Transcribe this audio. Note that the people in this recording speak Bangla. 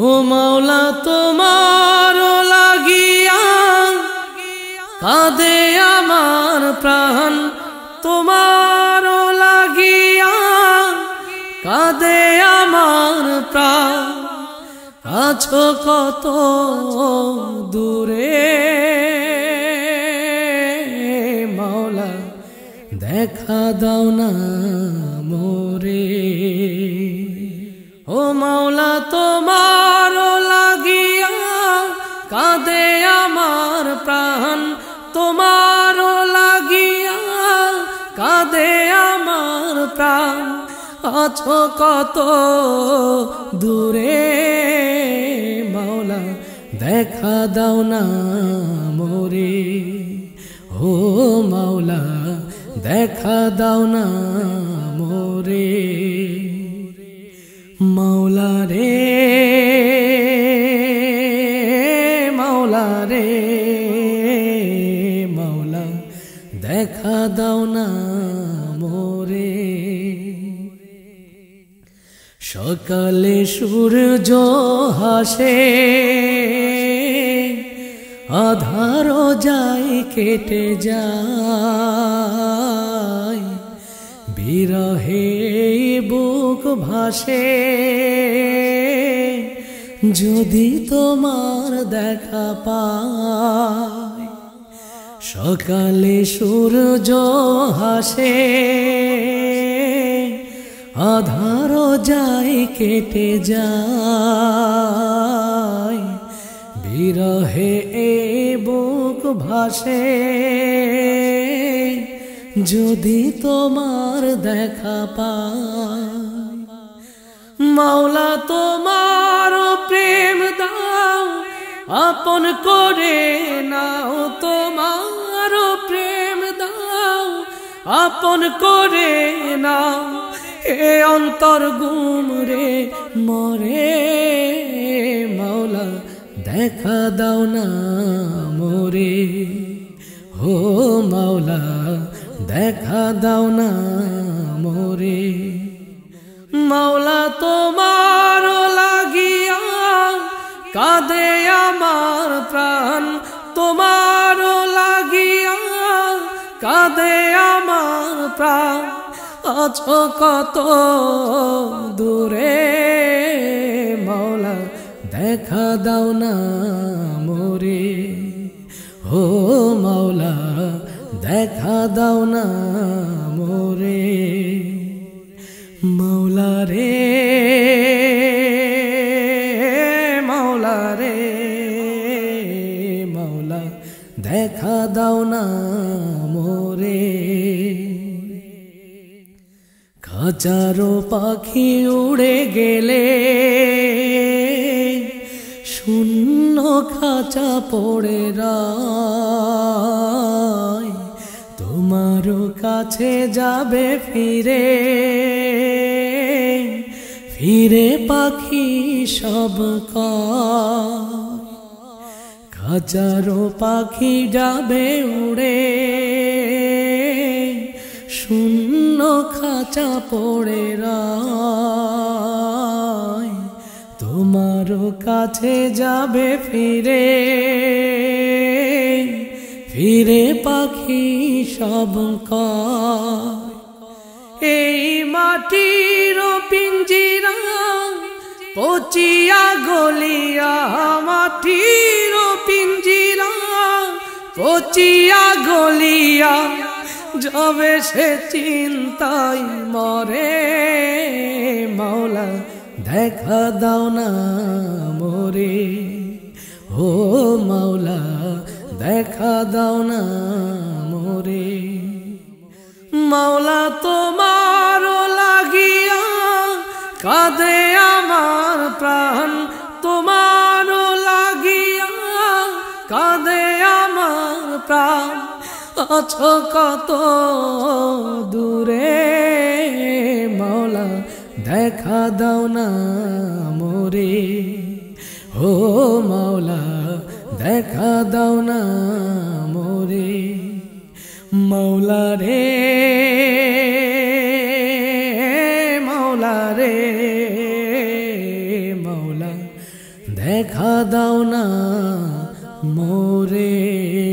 ও মাওলা তোমার লাগিয়া কাঁদে আমার প্রাণ, তোমার লাগিয়া কাঁদে আমার প্রাণ। আছো কত দূরে মাওলা, দেখা দাও না মোরে। ও মাওলা তোমার লাগিয়া কাঁদে আমার প্রাণ, তোমার লাগিয়া কাঁদে আমার প্রাণ। আছো কত দূরে মাওলা, দেখা দাও না মোরে। ও মাওলা দেখা দাও না মোরে। মাওলা রে মাওলা রে মাওলা, দেখা দাও না মোরে। সকালে সূর্য হাসে, আধারও যায় কেটে যায়, বিরহে বুক ভাসে, যদি তোমার দেখা পায়। সকালে সূর্য হাসে, আধারও যায় কেটে যায়, বিরহে বুক ভাসে, যদি তোমার দেখা পায়। মাওলা তোমার প্রেম দাও আপন করে নাও, তোমার প্রেম দাও আপন করে নাও। এ অন্তর গুমরে মরে মাওলা, দেখা দাও না মোরে। ও মাওলা দেখা দাও না মোরে। মাওলা তোমার লাগিয়া কাঁদে আমার প্রাণ, তোমার লাগিয়া কাঁদে আমার প্রাণ। আছো কত দূরে মাওলা, দেখা দাও না মোরে। ও মাওলা দেখা দাও না মোরে। মাওলা রে মাওলা রে মাওলা, দেখা দাও না মোরে। হাজারো পাখি উড়ে গেলে, শূন্য খাঁচা পড়ে রয়, তোমার কাছে যাবে ফিরে, ফিরে পাখি সব কয়। হাজারো পাখি যাবে উড়ে, শূন্য খাঁচা পড়ে রয়, তোমার কাছে যাবে ফিরে, ফিরে পাখি সব কয়। এই মাটির পিঞ্জিরা পচিয়া গলিয়া, মাটির পিঞ্জিরা পচিয়া গলিয়া, যাবে সে চিন্তায় মরে। মাওলা দেখা দাও না মোরে। ও মাওলা দেখা দাও না মোরে। মাওলা তোমার লাগিয়া কাঁদে আমার প্রাণ, তোমার লাগিয়া কাঁদে আমার প্রাণ। আছো কত দূরে মাওলা, দেখা দাও না মোরে। ও মাওলা দেখা দাও না মোরে। মাওলা রে মাওলা রে মাওলা, দেখা দাও না মোরে।